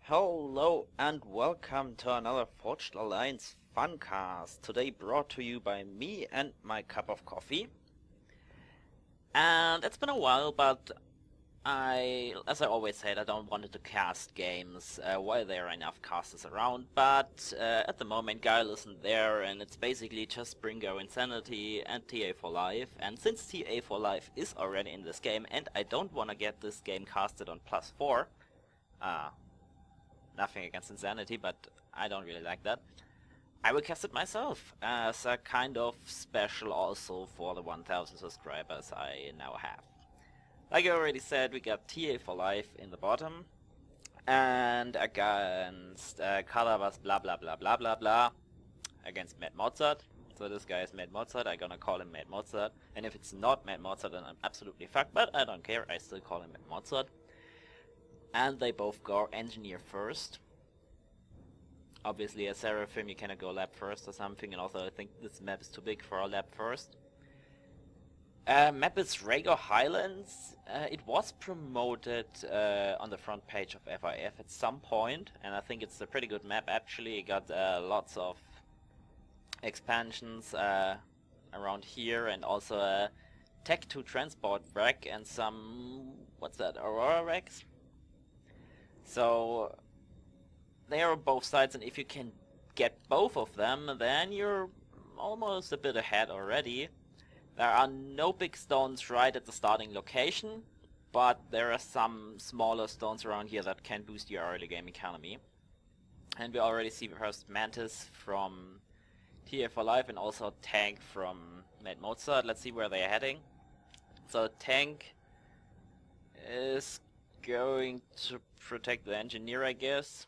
Hello and welcome to another Forged Alliance Funcast. Today brought to you by me and my cup of coffee. And it's been a while, but as I always said, I don't want to cast games while there are enough casters around. But at the moment, Guile isn't there, and it's basically just Bringo Insanity and TA4Life. And since TA4Life is already in this game, and I don't want to get this game casted on +4, nothing against Insanity, but I don't really like that, I will cast it myself as a kind of special also for the 1000 subscribers I now have. Like I already said, we got TA4Life in the bottom, and against color was blah blah blah blah blah blah against MadMozart. So this guy is MadMozart, I'm gonna call him MadMozart, and if it's not MadMozart then I'm absolutely fucked, but I don't care, I still call him MadMozart. And they both go engineer first. Obviously as Seraphim you cannot go lab first or something, and also I think this map is too big for a lab first. Map is Rhaegar Highlands. It was promoted on the front page of FAF at some point, and I think it's a pretty good map actually. It got lots of expansions around here, and also a Tech 2 transport wreck and some, what's that, Aurora wrecks? So they are on both sides, and if you can get both of them, then you're almost a bit ahead already. There are no big stones right at the starting location, but there are some smaller stones around here that can boost your early game economy. And we already see the first Mantis from TA4Life and also Tank from MadMozart. Let's see where they are heading. So Tank is going to protect the engineer, I guess.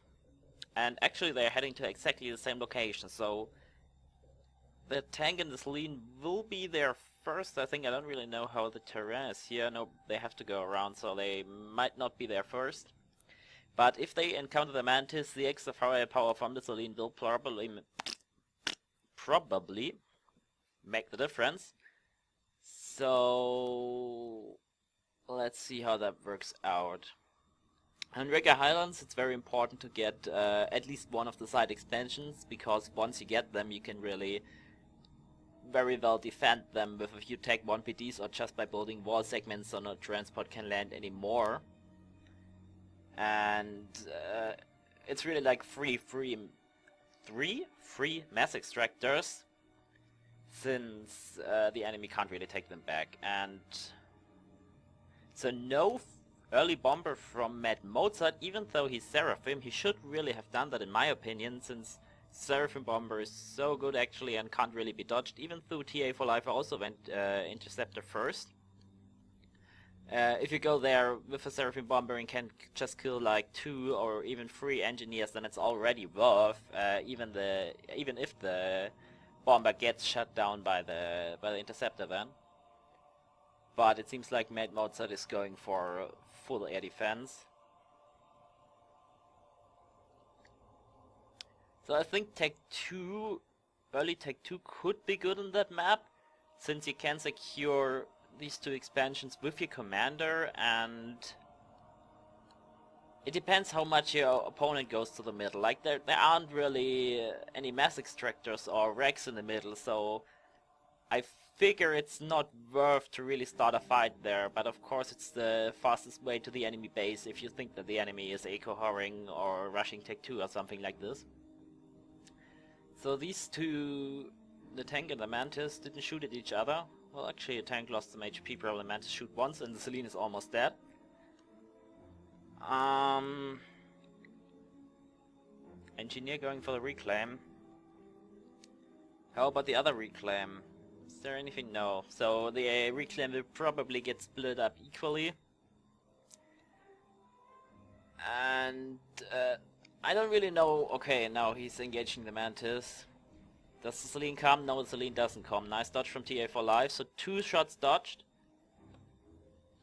And actually they are heading to exactly the same location, so the Tank and the Selene will be there first. I think I don't really know how the terrain is here. No, they have to go around, so they might not be there first. But if they encounter the Mantis, the extra firepower from the Selene will probably make the difference. So let's see how that works out. On Rhaegar Highlands it's very important to get at least one of the side expansions, because once you get them you can really very well defend them with a few Tech 1 PDs, or just by building wall segments so no transport can land anymore. And it's really like three mass extractors, since the enemy can't really take them back. And so no early bomber from MadMozart, even though he's Seraphim. He should really have done that in my opinion, since Seraphim bomber is so good actually and can't really be dodged, even though TA4Life also went interceptor first. If you go there with a Seraphim bomber and can just kill like 2 or even 3 engineers, then it's already worth, even if the bomber gets shut down by the interceptor then. But it seems like MadMozart is going for full air defense. So I think early Tech 2 could be good on that map, since you can secure these 2 expansions with your commander, and it depends how much your opponent goes to the middle. Like there aren't really any mass extractors or wrecks in the middle, so I figure it's not worth to really start a fight there, but of course it's the fastest way to the enemy base if you think that the enemy is eco-horring or rushing Tech 2 or something like this. So these two, the Tank and the Mantis, didn't shoot at each other. Well, actually the Tank lost some HP, probably Mantis shoot once, and the Selene is almost dead. Engineer going for the reclaim. How about the other reclaim? Is there anything? No. So the reclaim will probably get split up equally. And I don't really know. Okay, now he's engaging the Mantis. Does the Selene come? No, the Selene doesn't come. Nice dodge from TA4Life. So 2 shots dodged.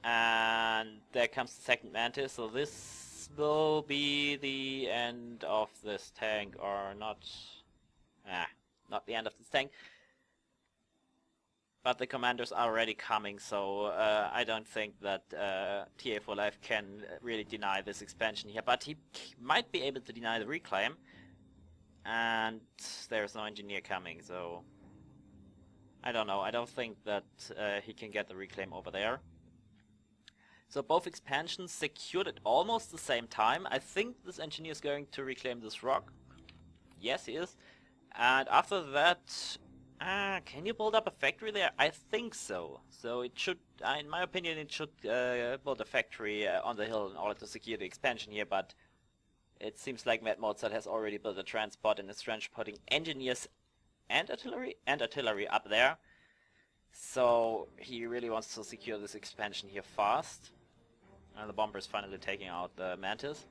And there comes the second Mantis. So this will be the end of this tank, or not. Not the end of this tank. But the commanders are already coming, so I don't think that TA4Life can really deny this expansion here. But he might be able to deny the reclaim. And there's no engineer coming, so I don't know. I don't think that he can get the reclaim over there. So both expansions secured at almost the same time. I think this engineer is going to reclaim this rock. Yes, he is. And after that, can you build up a factory there? I think so. So it should, in my opinion, it should build a factory on the hill in order to secure the expansion here, but it seems like MadMozart has already built a transport and is transporting engineers and artillery up there. So he really wants to secure this expansion here fast. And the bomber is finally taking out the Mantis.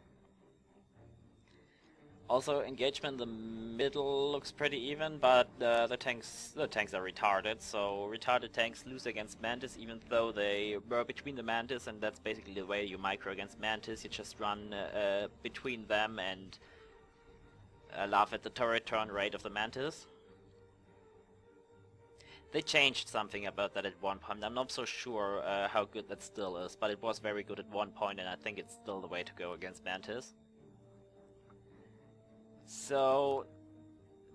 Also, engagement in the middle looks pretty even, but the tanks are retarded. So retarded tanks lose against Mantis, even though they were between the Mantis, and that's basically the way you micro against Mantis. You just run between them and laugh at the turret turn rate of the Mantis. They changed something about that at one point. I'm not so sure how good that still is, but it was very good at one point, and I think it's still the way to go against Mantis. So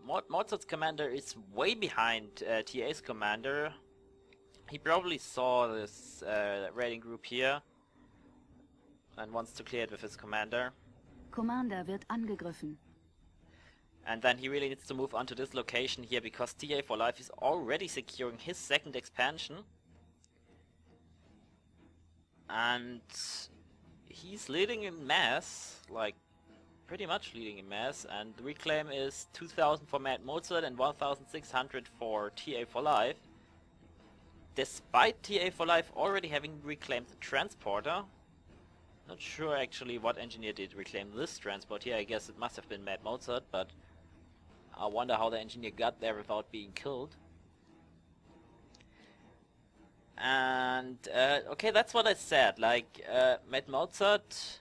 Mozart's commander is way behind TA's commander. He probably saw this raiding group here and wants to clear it with his commander. Commander wird angegriffen. And then he really needs to move on to this location here because TA4Life is already securing his second expansion. And he's leading in mass, like pretty much leading in mass, and the reclaim is 2000 for MadMozart and 1600 for TA4Life. Despite TA4Life already having reclaimed the transporter. Not sure actually what engineer did reclaim this transport here. I guess it must have been MadMozart, but I wonder how the engineer got there without being killed. And okay, that's what I said. Like MadMozart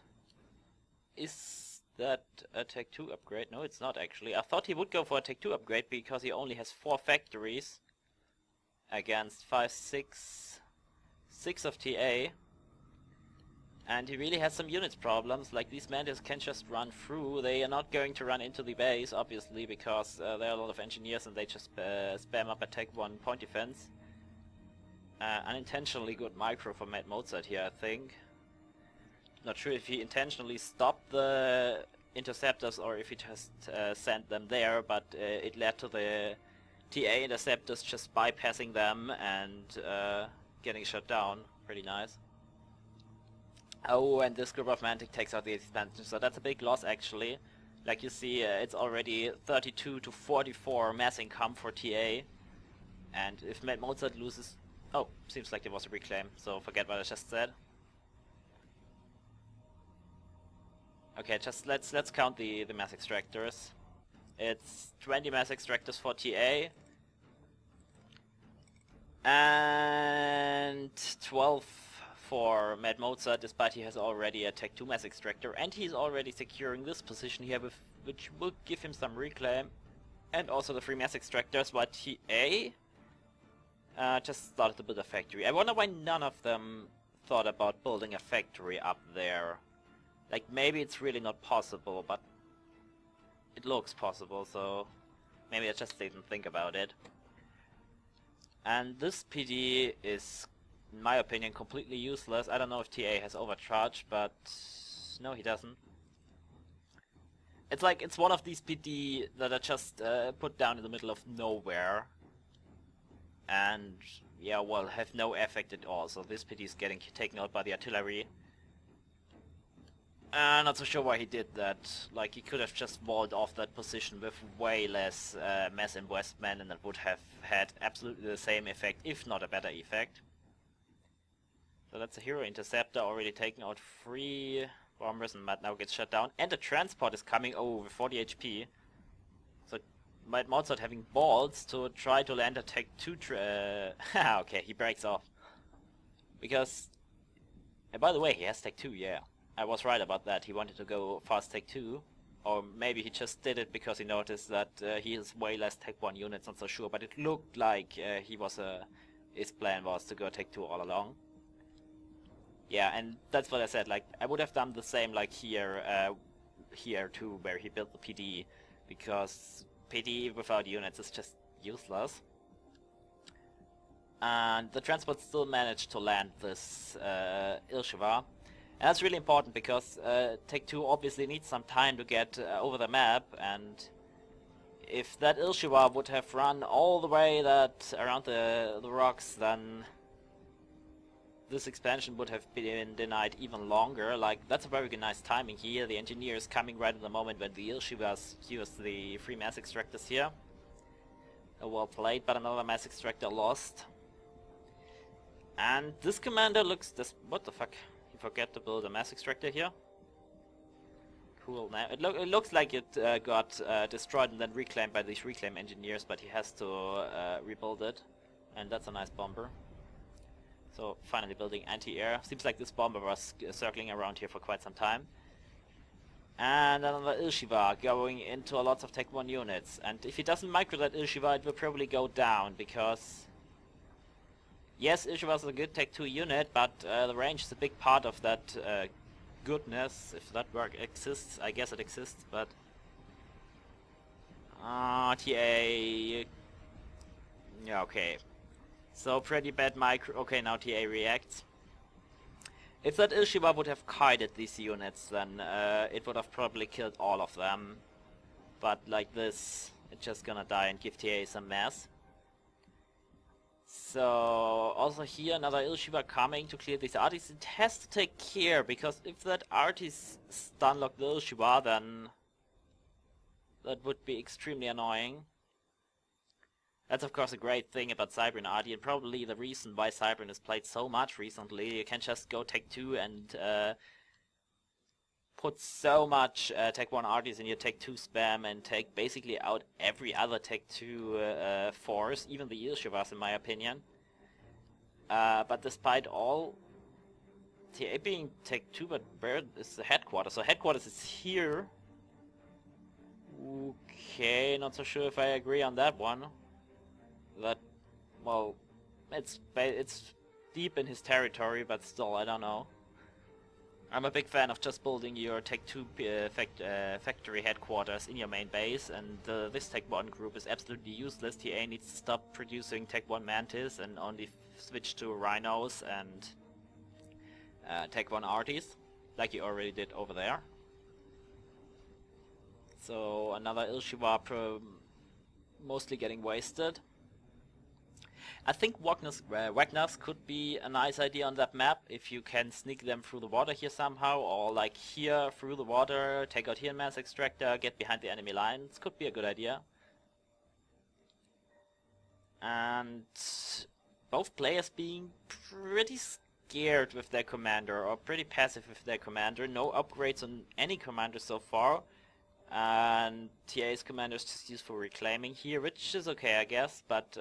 is that a Tech 2 upgrade? No, it's not actually. I thought he would go for a Tech 2 upgrade because he only has 4 factories against 6 of TA. And he really has some units problems, like these Mantis can just run through. They are not going to run into the base, obviously, because there are a lot of engineers and they just spam up attack 1 point defense. Unintentionally good micro for MadMozart here, I think. Not sure if he intentionally stopped the interceptors or if he just sent them there, but it led to the TA interceptors just bypassing them and getting shut down. Pretty nice. Oh, and this group of Mantic takes out the expansion, so that's a big loss actually. Like you see, it's already 32 to 44 mass income for TA. And if MadMozart loses... Oh, seems like there was a reclaim, so forget what I just said. Okay, just let's count the mass extractors. It's 20 mass extractors for TA. And 12 for MadMozart, despite he has already a Tech 2 mass extractor, and he's already securing this position here, which will give him some reclaim, and also the 3 mass extractors, but TA just started to build a factory. I wonder why none of them thought about building a factory up there. Like, maybe it's really not possible, but it looks possible, so maybe I just didn't think about it. And this PD is, in my opinion, completely useless. I don't know if TA has overcharged, but no, he doesn't. It's like, it's one of these PD that are just put down in the middle of nowhere. And, yeah, well, have no effect at all. So this PD is getting taken out by the artillery. Not so sure why he did that. Like, he could have just walled off that position with way less mass investment, and that would have had absolutely the same effect, if not a better effect. So that's a hero interceptor already taking out 3 bombers, and Mad now gets shut down. And the transport is coming over with 40 HP. So MadMozart having balls to try to land a Tech 2 okay, he breaks off. Because... And by the way, he has Tech 2, yeah. I was right about that. He wanted to go fast Tech 2. Or maybe he just did it because he noticed that he has way less Tech 1 units, not so sure. But it looked like he was his plan was to go take 2 all along. Yeah, and that's what I said, like, I would have done the same like here, here too, where he built the PD, because PD without units is just useless. And the transport still managed to land this Ilshiva. And that's really important because Tech 2 obviously needs some time to get over the map, and if that Ilshiva would have run all the way that around the rocks, then this expansion would have been denied even longer. Like, that's a very good nice timing here. The engineer is coming right at the moment when the Ilshivas use the 3 mass extractors here. Well played, but another mass extractor lost. And this commander looks what the fuck? He forgot to build a mass extractor here? Cool. Now it looks like it got destroyed and then reclaimed by these reclaim engineers, but he has to rebuild it. And that's a nice bomber. So finally building anti-air. Seems like this bomber was circling around here for quite some time. And another Ilshiva going into a lot of Tech 1 units. And if he doesn't micro that Ilshiva, it will probably go down, because yes, Ilshiva is a good Tech 2 unit, but the range is a big part of that goodness, if that word exists. I guess it exists, but TA, yeah, okay. So pretty bad micro. Okay, now TA reacts. If that Ilshiva would have kited these units, then it would have probably killed all of them. But like this, it's just gonna die and give TA some mass. So also here another Ilshiva coming to clear these artists. It has to take care, because if that artist stunlock the Ilshiva, then that would be extremely annoying. That's of course a great thing about Cybran Arty, and probably the reason why Cybran is played so much recently. You can just go Tech 2 and put so much Tech 1 Arties in your Tech 2 spam and take basically out every other Tech 2 force, even the Ilshivas in my opinion. But despite all, TA being Tech 2, but where is the headquarters? So headquarters is here. Okay, not so sure if I agree on that one. That, well, it's deep in his territory, but still, I don't know. I'm a big fan of just building your Tech 2 factory headquarters in your main base, and this Tech 1 group is absolutely useless. TA needs to stop producing Tech 1 Mantis and only switch to Rhinos and Tech 1 Arties, like he already did over there. So another Ilshiva mostly getting wasted. I think Wagners could be a nice idea on that map if you can sneak them through the water here somehow, or like here through the water, take out here mass extractor, get behind the enemy lines. Could be a good idea. And both players being pretty scared with their commander, or pretty passive with their commander. No upgrades on any commander so far. And TA's commander is just used for reclaiming here, which is okay I guess, but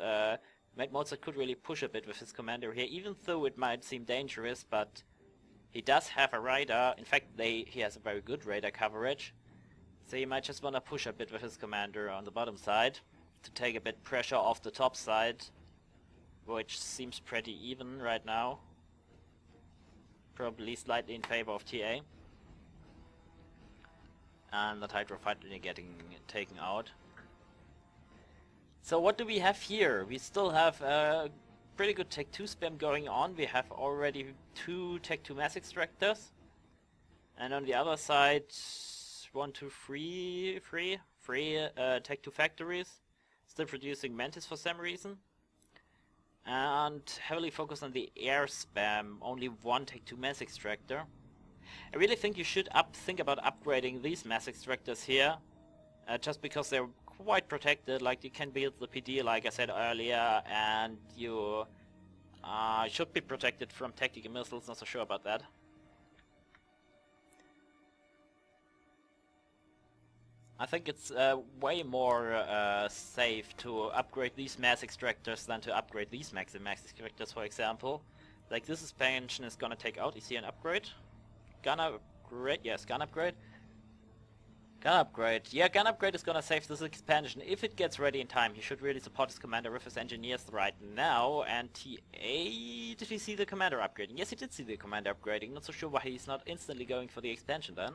MadMozart could really push a bit with his commander here, even though it might seem dangerous, but he does have a radar. In fact, he has a very good radar coverage, so he might just want to push a bit with his commander on the bottom side to take a bit pressure off the top side, which seems pretty even right now. Probably slightly in favor of TA. And that Hydro finally getting taken out. So what do we have here? We still have pretty good Tech 2 spam going on. We have already 2 Tech 2 mass extractors. And on the other side, 1, 2, 3 Tech 2 factories. Still producing Mantis for some reason. And heavily focused on the air spam. Only 1 Tech 2 mass extractor. I really think you should think about upgrading these mass extractors here. Just because they're quite protected, like you can build the PD like I said earlier, and you should be protected from tactical missiles, not so sure about that. I think it's way more safe to upgrade these mass extractors than to upgrade these mass extractors, for example. Like this expansion is gonna take out, is here an upgrade? Gun upgrade, yes, gun upgrade. Gun upgrade. Yeah, gun upgrade is gonna save this expansion if it gets ready in time. He should really support his commander with his engineers right now. And TA... Did he see the commander upgrading? Yes, he did see the commander upgrading. Not so sure why he's not instantly going for the expansion then.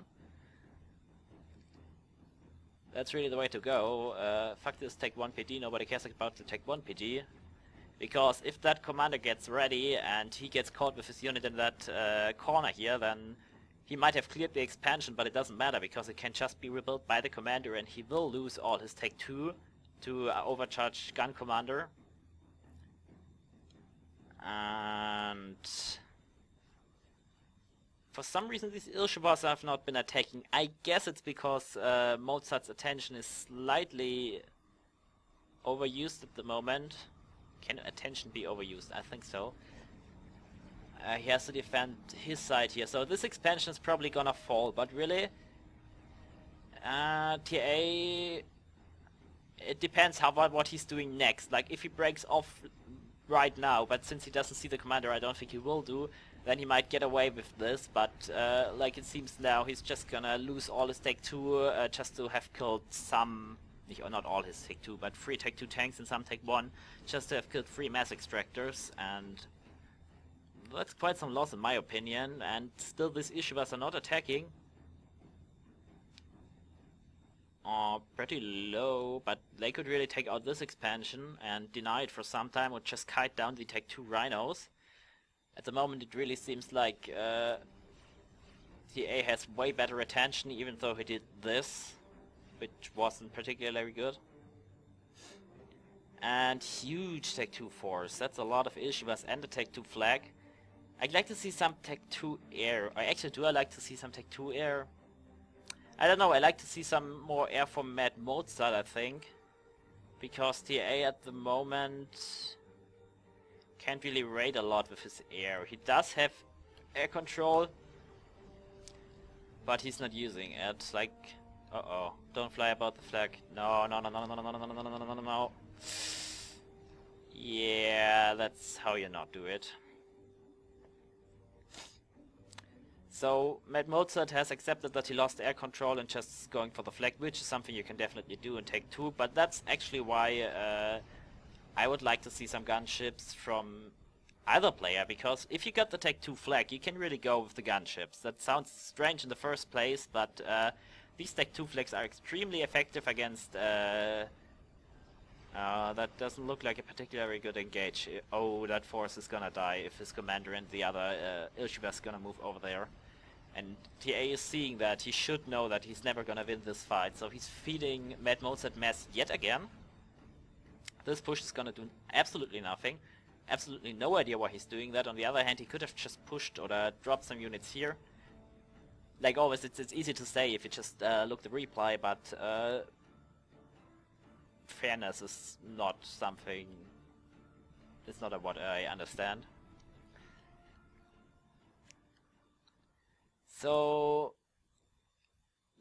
That's really the way to go. Fuck this Tech 1 PD. Nobody cares about the Tech 1 PD. Because if that commander gets ready and he gets caught with his unit in that corner here, then he might have cleared the expansion, but it doesn't matter because it can just be rebuilt by the commander and he will lose all his Tech 2 to overcharge gun commander. And for some reason these Ilshivas have not been attacking. I guess it's because Mozart's attention is slightly overused at the moment. Can attention be overused? I think so. He has to defend his side here, so this expansion is probably gonna fall, but really, TA, it depends what he's doing next. Like, if he breaks off right now, but since he doesn't see the commander, I don't think he will do, then he might get away with this, but like it seems now, he's just gonna lose all his Tech 2 just to have killed some, or not all his Tech 2, but 3 Tech 2 tanks and some Tech 1, just to have killed 3 mass extractors, and that's quite some loss in my opinion, and still these Ishivas are not attacking. Pretty low, but they could really take out this expansion and deny it for some time or just kite down the Tech 2 Rhinos. At the moment it really seems like TA has way better attention, even though he did this, which wasn't particularly good. And huge Tech 2 force, that's a lot of Ishivas and a Tech 2 flag. I'd like to see some Tech 2 air. Actually, do I like to see some Tech 2 air? I don't know, I like to see some more air from MadMozart, I think. Because TA at the moment can't really raid a lot with his air. He does have air control, but he's not using it. Like, uh-oh, don't fly above the flag. No, no, no, no, no, no, no, no, no, no, no, no, no. Yeah, that's how you not do it. So MadMozart has accepted that he lost air control and just going for the flag, which is something you can definitely do in Tech 2, but that's actually why I would like to see some gunships from either player, because if you got the Tech 2 flag, you can really go with the gunships. That sounds strange in the first place, but these Tech 2 flags are extremely effective against... that doesn't look like a particularly good engage. Oh, that force is gonna die if his commander and the other Ilshiva is gonna move over there. And TA is seeing that. He should know that he's never gonna win this fight, so he's feeding MadMozart mass yet again. This push is gonna do absolutely nothing. Absolutely no idea why he's doing that. On the other hand, he could have just pushed or dropped some units here. Like always, it's easy to say if you just look the reply, but fairness is not something... It's not what I understand. So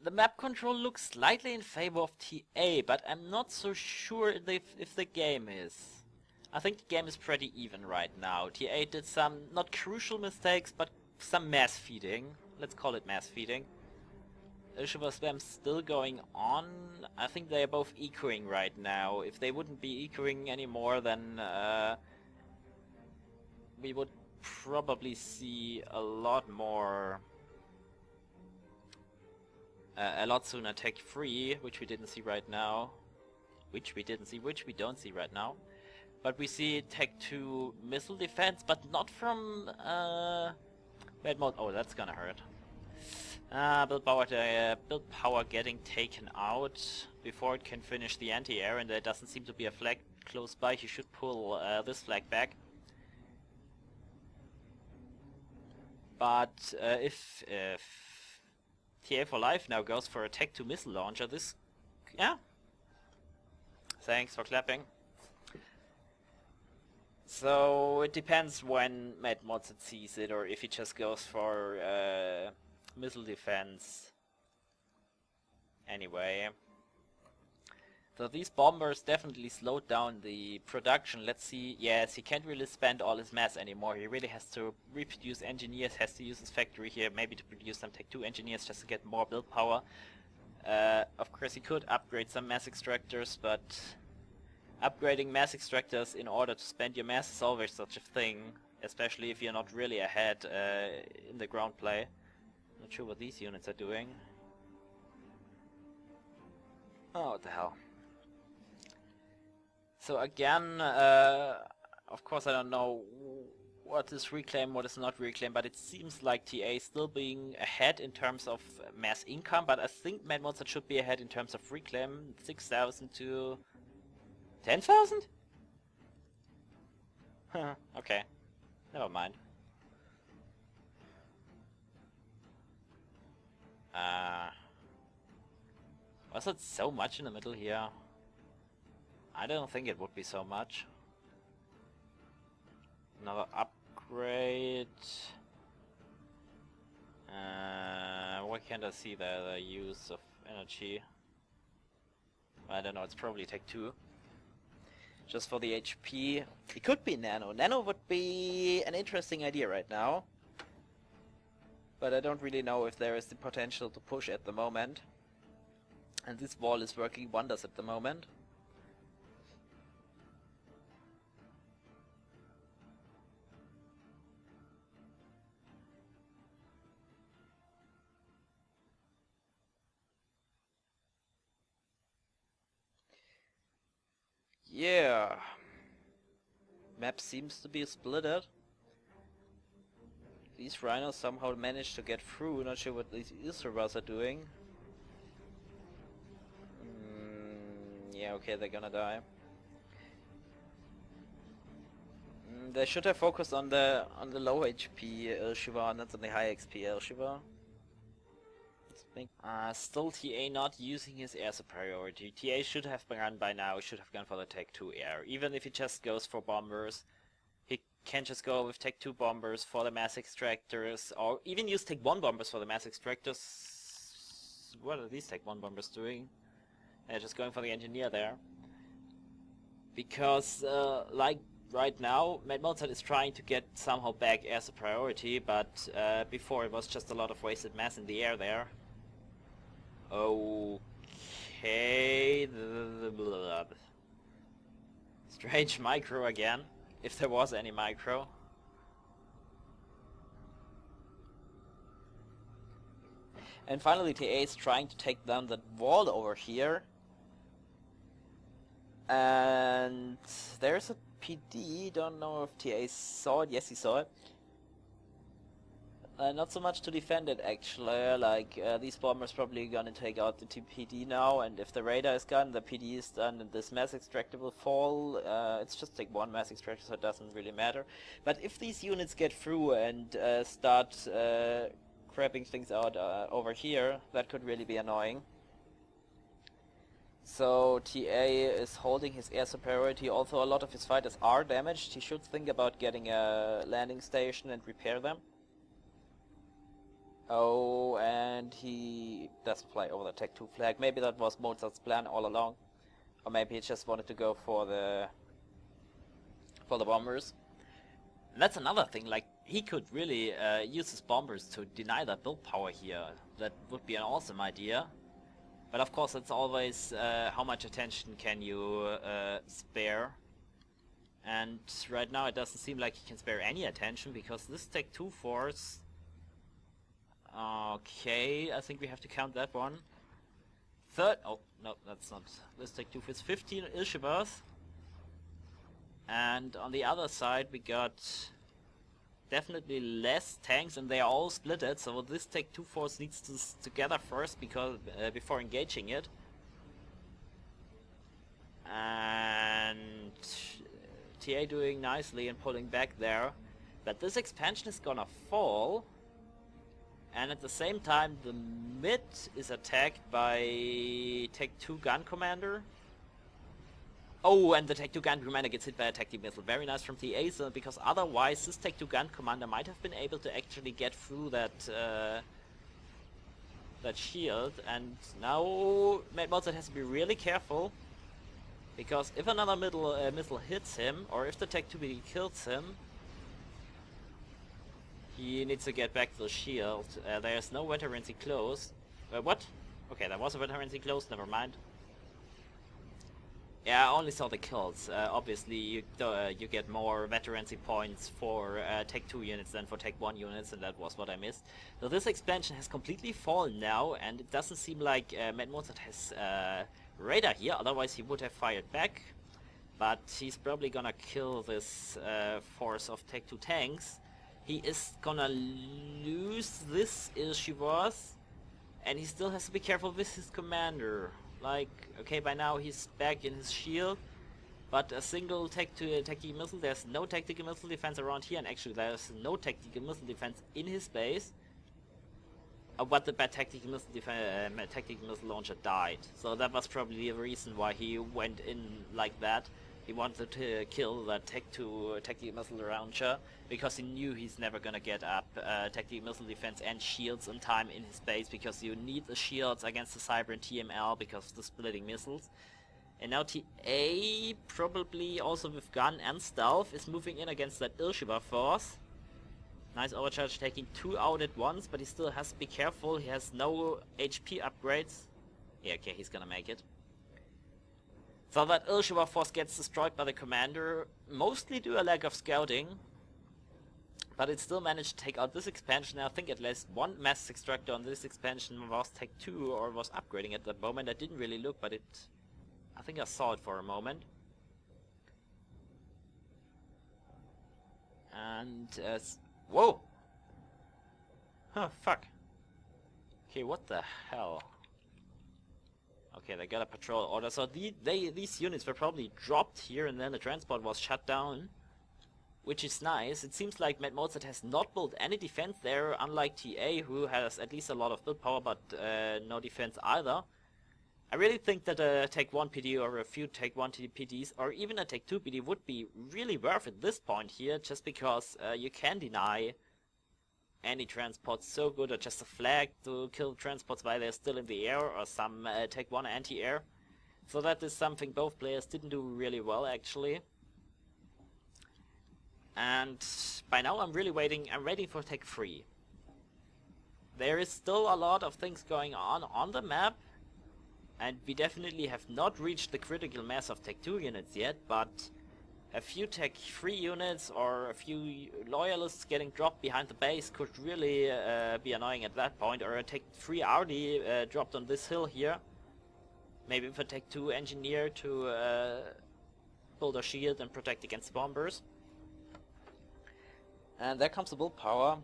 the map control looks slightly in favor of TA, but I'm not so sure if the game is. I think the game is pretty even right now. TA did some not crucial mistakes, but some mass feeding. Let's call it mass feeding. Ilshiva spam's still going on. I think they are both ecoing right now. If they wouldn't be ecoing anymore, then we would probably see a lot more... a lot sooner Tech 3, which we didn't see right now. Which we don't see right now. But we see Tech 2 missile defense, but not from MadMozart. Oh, that's gonna hurt. Build power getting taken out before it can finish the anti-air, and there doesn't seem to be a flag close by. He should pull this flag back. But if TA4Life now goes for a Tech 2 missile launcher, this... yeah. Thanks for clapping. So it depends when MadMozart sees it, or if he just goes for missile defense. Anyway. So these bombers definitely slowed down the production. Let's see. Yes, he can't really spend all his mass anymore. He really has to reproduce engineers, has to use his factory here, maybe to produce some Tech 2 engineers just to get more build power. Of course, he could upgrade some mass extractors, but upgrading mass extractors in order to spend your mass is always such a thing, especially if you're not really ahead in the ground play. Not sure what these units are doing. Oh, what the hell. So again, of course I don't know what is reclaim, what is not reclaim, but it seems like TA is still being ahead in terms of mass income, but I think MadMozart should be ahead in terms of reclaim, 6,000 to 10,000? Okay, never mind. Was it so much in the middle here? I don't think it would be so much. Another upgrade. Why can't I see the use of energy? I don't know, it's probably Tech 2. Just for the HP. It could be Nano. Nano would be an interesting idea right now. But I don't really know if there is the potential to push at the moment. And this wall is working wonders at the moment. Yeah. Map seems to be splitted. These rhinos somehow managed to get through. Not sure what these Isravas are doing. Yeah, okay, they're gonna die. They should have focused on the low HP Shiva, not on the high XP Shiva. Still TA not using his air superiority. TA should have gone by now, should have gone for the Tech 2 air. Even if he just goes for bombers, he can just go with Tech 2 bombers for the mass extractors, or even use Tech 1 bombers for the mass extractors. What are these Tech 1 bombers doing? They're just going for the engineer there. Because, like right now, MadMozart is trying to get somehow back air superiority, but before it was just a lot of wasted mass in the air there. Okay. Strange micro again, if there was any micro. And finally TA is trying to take down that wall over here. And there's a PD, don't know if TA saw it, yes he saw it. Not so much to defend it actually, like these bombers probably gonna take out the PD now, and if the radar is gone, the PD is done, and this mass extractor will fall. It's just like one mass extractor, so it doesn't really matter. But if these units get through and start crapping things out over here, that could really be annoying. So TA is holding his air superiority, although a lot of his fighters are damaged. He should think about getting a landing station and repair them. Oh, and he doesn't fly over the Tech 2 flag. Maybe that was Mozart's plan all along. Or maybe he just wanted to go for the bombers. And that's another thing, like, he could really use his bombers to deny that build power here. That would be an awesome idea. But of course it's always how much attention can you spare. And right now it doesn't seem like he can spare any attention, because this Tech 2 force... Okay, I think we have to count that one. Oh, no, that's not. This Tech 2 force, 15 Ilshivas. And on the other side we got definitely less tanks, and they are all splitted, so this Tech 2 force needs to gather first because before engaging it. And TA doing nicely and pulling back there, but this expansion is gonna fall, and at the same time the mid is attacked by Tech 2 gun commander. Oh, and the Tech 2 gun commander gets hit by a tactical missile. Very nice from TA, so because otherwise this Tech 2 gun commander might have been able to actually get through that that shield. And now MadMozart has to be really careful, because if another missile hits him, or if the Tech 2 kills him, he needs to get back to the shield. There's no veterancy close. What? Okay, that was a veterancy close, never mind. Yeah, I only saw the kills. Obviously, you get more veterancy points for Tech 2 units than for Tech 1 units, and that was what I missed. So this expansion has completely fallen now, and it doesn't seem like MadMozart has radar here, otherwise he would have fired back. But he's probably gonna kill this force of Tech 2 tanks. He is gonna lose this Ilshivas, and he still has to be careful with his commander. Like, okay, by now he's back in his shield, but a single tactical missile, there's no tactical missile defense around here, and actually there's no tactical missile defense in his base. But the bad tactical missile launcher died, so that was probably the reason why he went in like that. He wanted to kill the Tech 2 tactical missile launcher, because he knew he's never gonna get up tactical missile defense and shields in time in his base, because you need the shields against the Cyber and TML because of the splitting missiles. And now TA, probably also with gun and stealth, is moving in against that Ilshiva force. Nice overcharge, taking 2 out at once, but he still has to be careful. He has no HP upgrades. Yeah, okay, he's gonna make it. So that Ilshiva force gets destroyed by the commander, mostly due to a lack of scouting. But it still managed to take out this expansion. I think at least one mass extractor on this expansion was Tech 2 or was upgrading at that moment. I didn't really look, but I think I saw it for a moment. And whoa! Huh, fuck. Okay, what the hell? Okay, they got a patrol order, so these units were probably dropped here and then the transport was shut down. Which is nice. It seems like MadMozart has not built any defense there, unlike TA, who has at least a lot of build power, but no defense either. I really think that a Tech 1 PD or a few Tech 1 PDs, or even a Tech 2 PD would be really worth at this point here, just because you can deny any transports so good, or just a flag to kill transports while they're still in the air, or some Tech 1 anti-air. So that is something both players didn't do really well, actually. And by now I'm waiting for Tech 3. There is still a lot of things going on the map, and we definitely have not reached the critical mass of Tech 2 units yet, but a few Tech 3 units or a few loyalists getting dropped behind the base could really be annoying at that point, or a Tech 3 RD dropped on this hill here. Maybe with a Tech 2 engineer to build a shield and protect against bombers. And there comes the build power.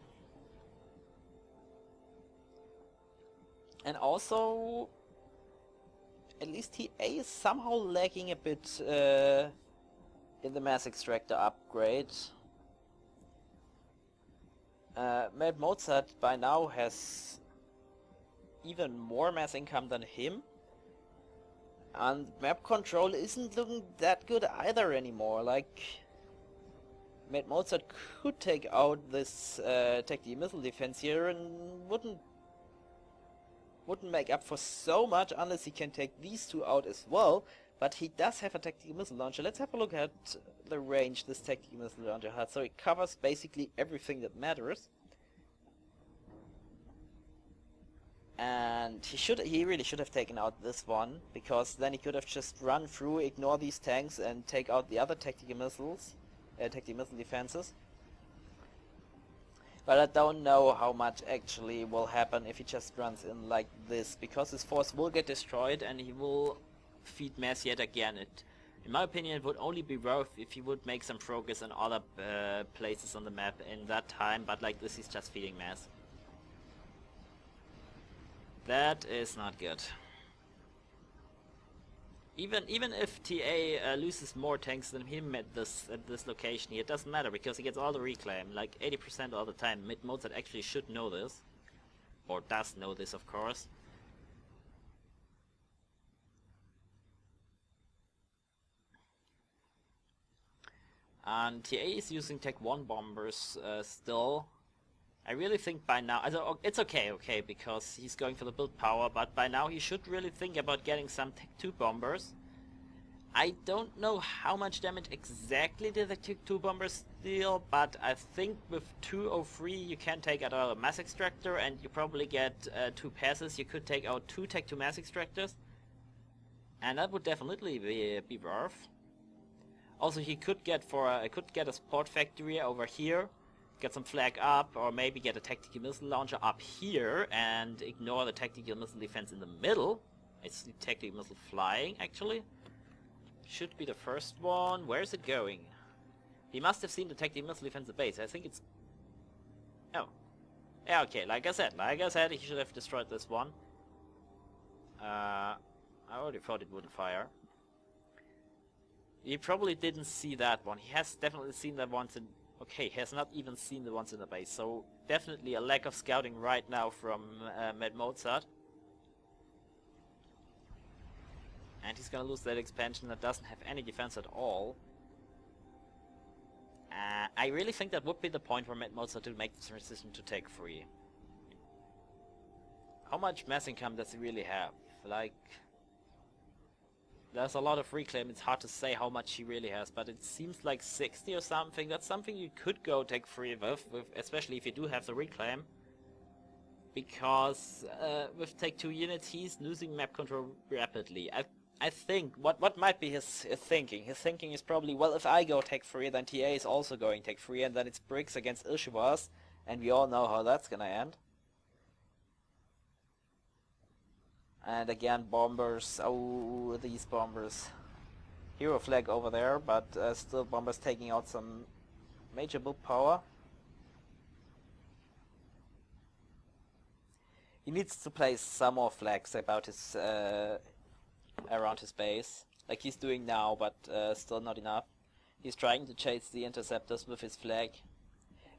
And also, at least TA is somehow lagging a bit in the mass extractor upgrade. MadMozart by now has even more mass income than him. And map control isn't looking that good either anymore. Like, MadMozart could take out this tactical missile defense here and wouldn't make up for so much unless he can take these two out as well. But he does have a tactical missile launcher. Let's have a look at the range this tactical missile launcher has. So it covers basically everything that matters. And he really should have taken out this one, because then he could have just run through, ignore these tanks, and take out the other tactical missiles. Tactical missile defenses. But I don't know how much actually will happen if he just runs in like this, because his force will get destroyed and he will feed mass yet again. In my opinion, it would only be worth if he would make some progress in other places on the map in that time, but like this he's just feeding mass. That is not good. Even if TA loses more tanks than him at this location here, it doesn't matter, because he gets all the reclaim, like 80% all the time. MadMozart actually should know this, or does know this, of course. And TA is using Tech 1 bombers still. I really think by now, it's okay, because he's going for the build power, but by now he should really think about getting some Tech 2 bombers. I don't know how much damage exactly the Tech 2 bombers deal, but I think with 203 you can take out a mass extractor, and you probably get 2 passes. You could take out 2 Tech 2 mass extractors, and that would definitely be worth. Also, he could get a support factory over here, get some flag up, or maybe get a tactical missile launcher up here and ignore the tactical missile defense in the middle. I see tactical missile flying, actually. Should be the first one. Where is it going? He must have seen the tactical missile defense base. I think it's... Oh. Yeah, okay, like I said, he should have destroyed this one. I already thought it wouldn't fire. He probably didn't see that one. He has definitely seen that once in... Okay, he has not even seen the ones in the base. So, definitely a lack of scouting right now from MadMozart. And he's gonna lose that expansion that doesn't have any defense at all. I really think that would be the point for MadMozart to make the decision to take 3. How much mass income does he really have? Like... There's a lot of reclaim, it's hard to say how much he really has, but it seems like 60 or something. That's something you could go take 3 with, especially if you do have the reclaim. Because with take 2 units he's losing map control rapidly. I think, what might be his thinking? His thinking is probably, well, if I go take 3, then TA is also going take 3, and then it's bricks against Ilshivas, and we all know how that's gonna end. And again, bombers. Oh, these bombers. Hero flag over there, but still bombers taking out some major build power. He needs to place some more flags about his around his base, like he's doing now, but still not enough. He's trying to chase the interceptors with his flag.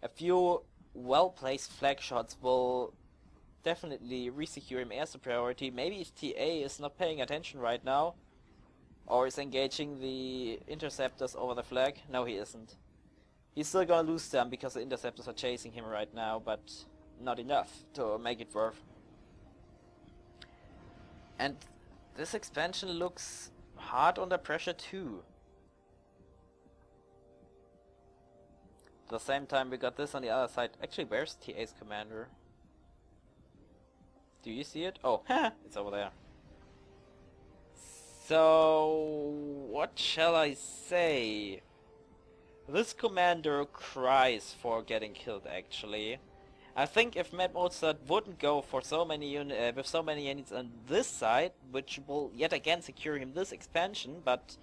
A few well-placed flag shots will definitely resecure him air superiority. Maybe if TA is not paying attention right now, or is engaging the interceptors over the flag. No, he isn't. He's still gonna lose them because the interceptors are chasing him right now, but not enough to make it worth. And this expansion looks hard under pressure too. At the same time we got this on the other side. Actually, where's TA's commander? Do you see it? Oh, it's over there. So, what shall I say? This commander cries for getting killed, actually. I think if MadMozart wouldn't go for so many with so many units on this side, which will yet again secure him this expansion, but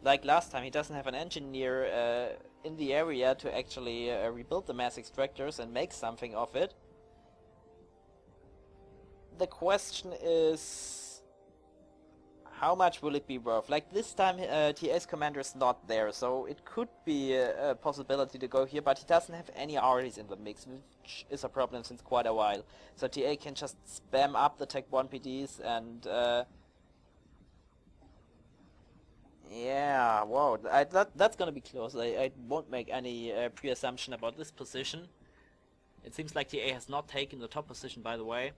like last time, he doesn't have an engineer in the area to actually rebuild the mass extractors and make something of it. The question is, how much will it be worth? Like this time TA's commander is not there, so it could be a possibility to go here, but he doesn't have any arties in the mix, which is a problem since quite a while. So TA can just spam up the Tech 1 PDs and yeah, wow, that's gonna be close. I won't make any pre-assumption about this position. It seems like TA has not taken the top position, by the way.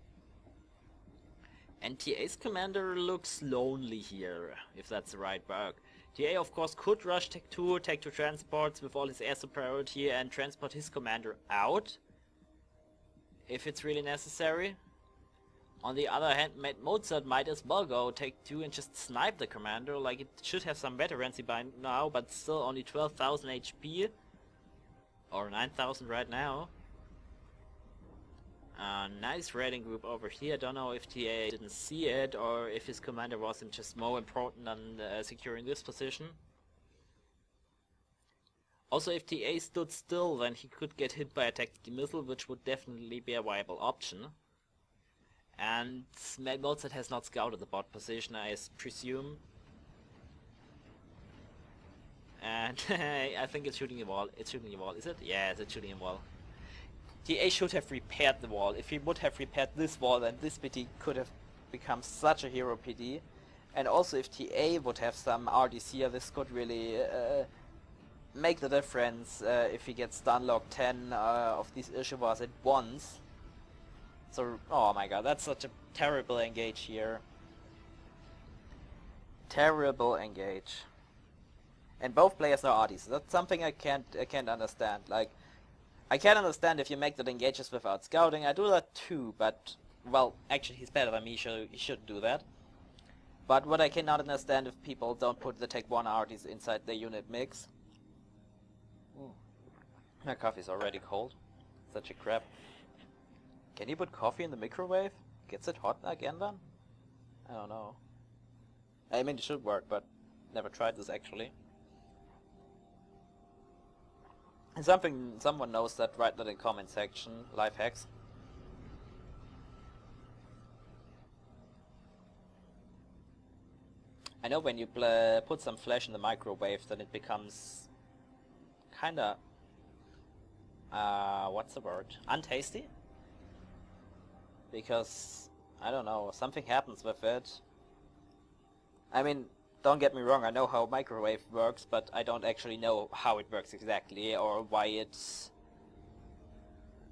And TA's commander looks lonely here, if that's the right word. TA of course could rush Tech 2 transports with all his air superiority and transport his commander out, if it's really necessary. On the other hand, MadMozart might as well go Tech 2 and just snipe the commander, like it should have some veterancy by now, but still only 12,000 HP, or 9,000 right now. Nice raiding group over here. Don't know if TA didn't see it or if his commander wasn't just more important than securing this position. Also, if TA stood still, then he could get hit by a tactical missile, which would definitely be a viable option. And MadMozart has not scouted the bot position, I presume. And I think it's shooting the wall. It's shooting the wall, is it? Yeah, it's shooting the wall. TA should have repaired the wall. If he would have repaired this wall, then this PD could have become such a hero PD. And also if TA would have some RDs here, this could really make the difference if he gets stunlock 10 of these Ilshivas at once. So, oh my god, that's such a terrible engage here. Terrible engage. And both players are artists. That's something I can't understand. Like, I can understand if you make that engages without scouting. I do that too, but well, actually he's better than me, so he shouldn't do that. But what I cannot understand if people don't put the Tech 1 artists inside their unit mix. My coffee's already cold. Such a crap. Can you put coffee in the microwave? Gets it hot again then? I don't know. I mean, it should work, but never tried this actually. And someone knows that, write that in comment section. Life hacks. I know when you put some flesh in the microwave, then it becomes kinda, what's the word? Untasty? Because, I don't know, something happens with it. I mean, don't get me wrong, I know how microwave works, but I don't actually know how it works exactly, or why it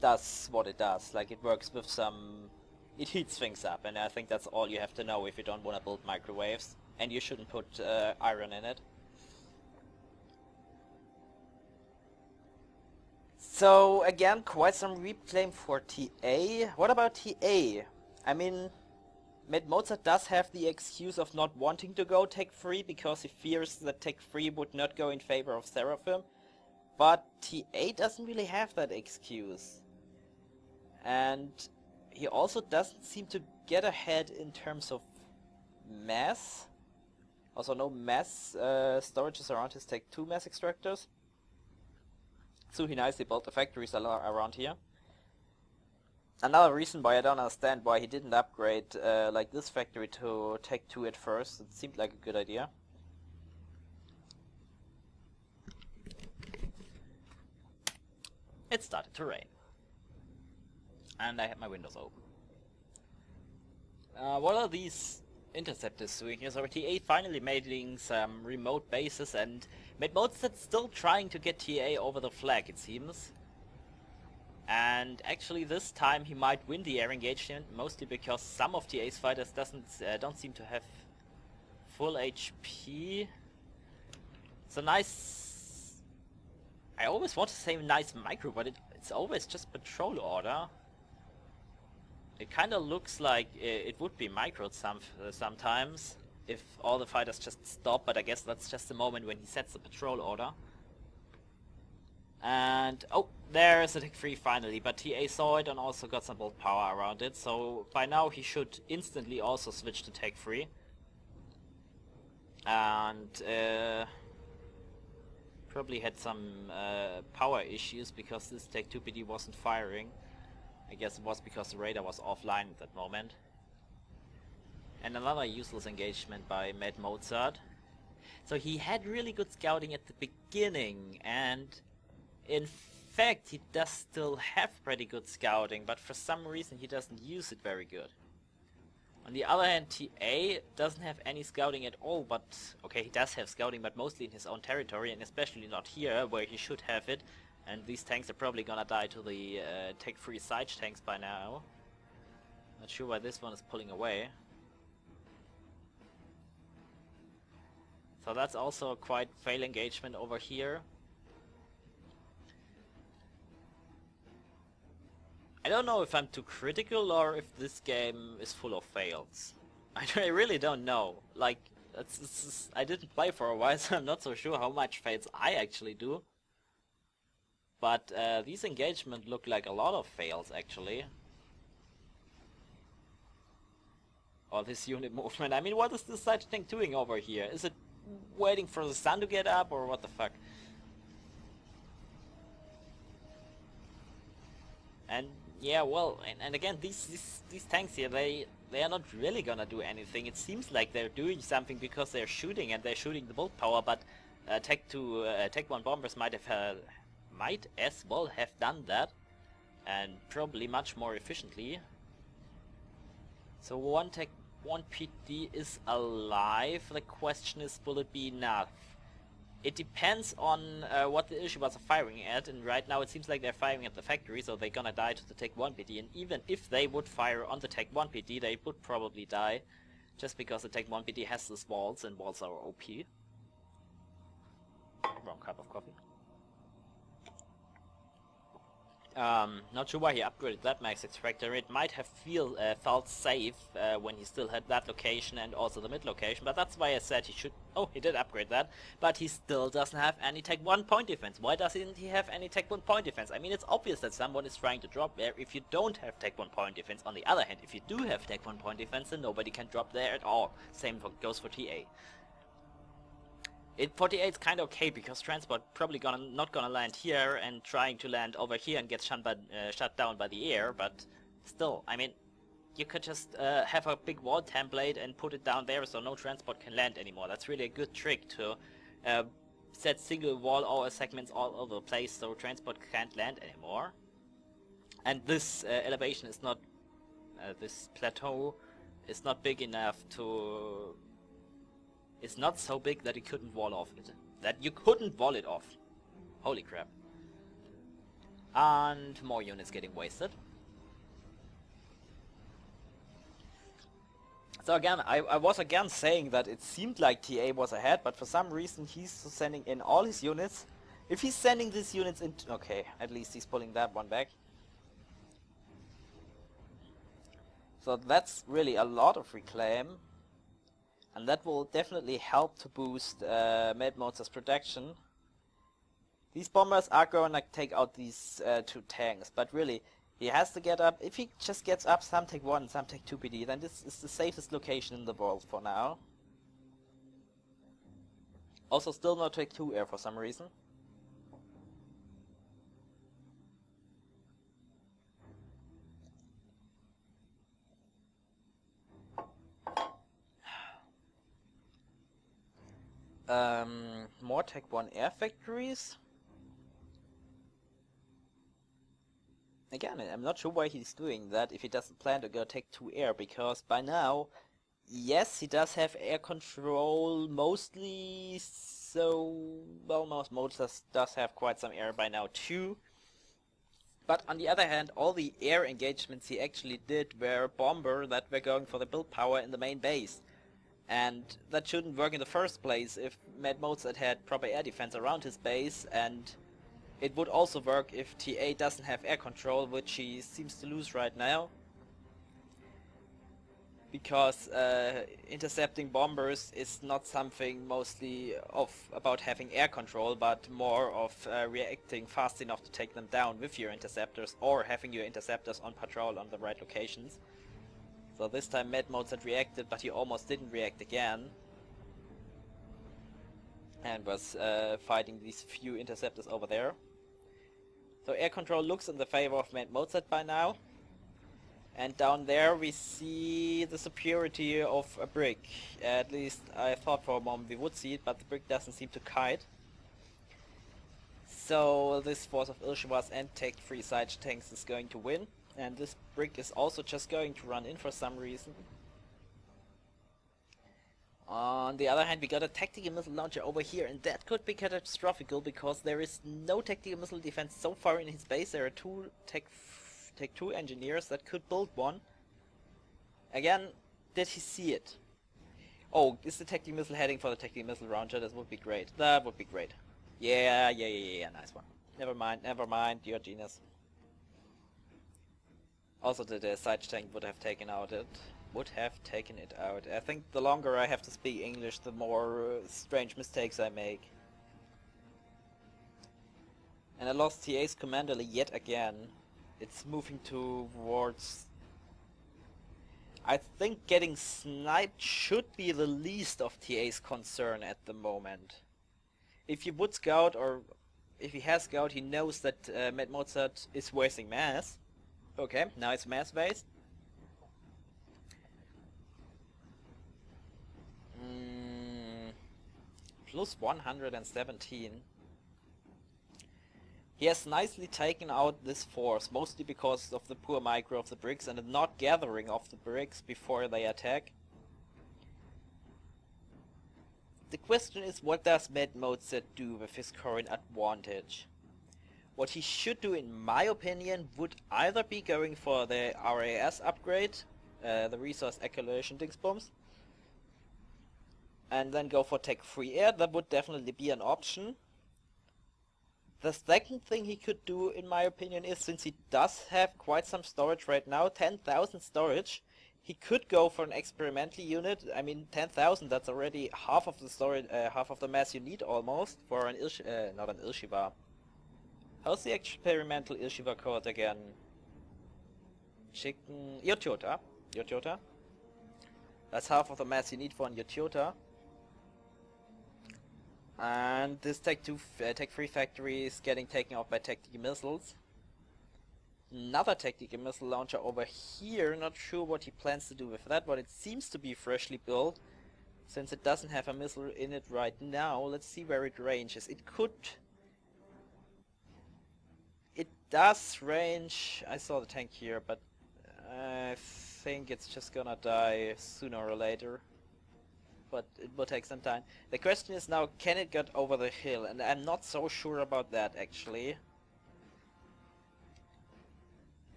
does what it does. Like, it works with some... it heats things up, and I think that's all you have to know if you don't want to build microwaves. And you shouldn't put iron in it. So again, quite some reclaim for TA. What about TA? I mean, MadMozart does have the excuse of not wanting to go Tech 3 because he fears that Tech 3 would not go in favor of Seraphim. But TA doesn't really have that excuse. And he also doesn't seem to get ahead in terms of mass. Also no mass storages around his Tech 2 mass extractors. So he nicely built the factories around here. Another reason why I don't understand why he didn't upgrade like this factory to Tech 2 at first. It seemed like a good idea. It started to rain. And I had my windows open. What are these interceptors doing here? So TA finally making some remote bases, and MadMozart's still trying to get TA over the flag, it seems. And actually this time he might win the air engagement, mostly because some of TA's fighters don't seem to have full HP. It's a nice... I always want to say nice micro, but it's always just patrol order. It kind of looks like it would be microed sometimes if all the fighters just stop, but I guess that's just the moment when he sets the patrol order. And oh, there's a Tech 3 finally, but TA saw it and also got some bolt power around it, so by now he should instantly also switch to Tech 3. And probably had some power issues because this Tech 2 PD wasn't firing. I guess it was because the radar was offline at that moment. And another useless engagement by MadMozart. So he had really good scouting at the beginning, and in fact he does still have pretty good scouting, but for some reason he doesn't use it very good. On the other hand, TA doesn't have any scouting at all, but okay, he does have scouting, but mostly in his own territory, and especially not here where he should have it. And these tanks are probably gonna die to the Tech 3 siege tanks by now. Not sure why this one is pulling away. So that's also a quite fail engagement over here. I don't know if I'm too critical or if this game is full of fails. I really don't know. Like, I didn't play for a while, so I'm not so sure how much fails I actually do. But these engagements look like a lot of fails, actually. Or this unit movement. I mean, what is this siege tank doing over here? Is it waiting for the sun to get up, or what the fuck? And yeah, well, and again, these tanks here, they are not really gonna do anything. It seems like they're doing something because they're shooting, and they're shooting the bolt power, but Tech 1 bombers might as well have done that, and probably much more efficiently. So one Tech 1 PD is alive. The question is, will it be enough? It depends on what the Ishibas are firing at, and right now it seems like they're firing at the factory, so they're gonna die to the Tech 1 PD, and even if they would fire on the Tech 1 PD, they would probably die, just because the Tech 1 PD has these walls, and walls are OP. cup of coffee. Not sure why he upgraded that max extractor. It might have felt safe when he still had that location and also the mid location, but that's why I said he should... Oh, he did upgrade that, but he still doesn't have any Tech 1 point defense. Why doesn't he have any Tech 1 point defense? I mean, it's obvious that someone is trying to drop there if you don't have Tech 1 point defense. On the other hand, if you do have Tech 1 point defense, then nobody can drop there at all. Same goes for TA. For TA it's kind of okay, because transport probably not gonna land here and trying to land over here and get shut down by the air, but still, I mean, you could just have a big wall template and put it down there so no transport can land anymore. That's really a good trick to set single wall or segments all over the place so transport can't land anymore. And this elevation is not, this plateau is not big enough to... It's not so big that you couldn't wall off it. That you couldn't wall it off. Holy crap. And more units getting wasted. So again, I was again saying that it seemed like TA was ahead, but for some reason he's sending in all his units. If he's sending these units in... Okay, at least he's pulling that one back. So that's really a lot of reclaim. And that will definitely help to boost MadMozart's production. These bombers are going to take out these two tanks, but really, he has to get up. If he just gets up some Tech 1 and some Tech 2 PD, then this is the safest location in the world for now. Also, still no Tech 2 air for some reason. More Tech 1 air factories. Again, I'm not sure why he's doing that if he doesn't plan to go Tech 2 air, because by now, yes, he does have air control mostly, so, well, most Mozart does have quite some air by now too. But on the other hand, all the air engagements he actually did were bomber that were going for the build power in the main base. And that shouldn't work in the first place if MadMozart had proper air defense around his base, and it would also work if TA doesn't have air control, which he seems to lose right now. Because intercepting bombers is not something mostly about having air control, but more of reacting fast enough to take them down with your interceptors, or having your interceptors on patrol on the right locations. So this time MadMozart reacted, but he almost didn't react again. And was fighting these few interceptors over there. So air control looks in the favor of MadMozart by now. And down there we see the superiority of a brick. At least I thought for a moment we would see it, but the brick doesn't seem to kite. So this force of Ilshwas and Tech 3 side tanks is going to win. And this brick is also just going to run in for some reason. On the other hand, we got a tactical missile launcher over here, and that could be catastrophical because there is no tactical missile defense so far in his base. There are two Tech 2 engineers that could build one. Again, did he see it? Oh, is the tactical missile heading for the tactical missile launcher? That would be great. That would be great. Yeah, nice one. Never mind, you're a genius. Also the side tank would have taken it out. I think the longer I have to speak English, the more strange mistakes I make. And I lost TA's commander yet again. It's moving towards... I think getting sniped should be the least of TA's concern at the moment. If you would scout, or if he has scout, he knows that MadMozart is wasting mass. Okay, now it's mass based. Plus 117. He has nicely taken out this force, mostly because of the poor micro of the bricks and the not gathering of the bricks before they attack. The question is, what does MadMozart do with his current advantage? What he should do, in my opinion, would either be going for the RAS upgrade, the resource accumulation dingsbums, and then go for Tech 3 air. That would definitely be an option. The second thing he could do, in my opinion, is, since he does have quite some storage right now, 10,000 storage, he could go for an experimental unit. I mean, 10,000, that's already half of the storage, half of the mass you need almost for an not an Ilshiva. How's the experimental Ilshiva code again? Yotyota. Yotyota. That's half of the mass you need for an Yotyota. And this Tech 3 factory is getting taken out by tactical missiles. Another tactical missile launcher over here, not sure what he plans to do with that, but it seems to be freshly built, since it doesn't have a missile in it right now. Let's see where it ranges. It could... It does range... I saw the tank here, but I think it's just gonna die sooner or later. But it will take some time. The question is now, can it get over the hill? And I'm not so sure about that, actually.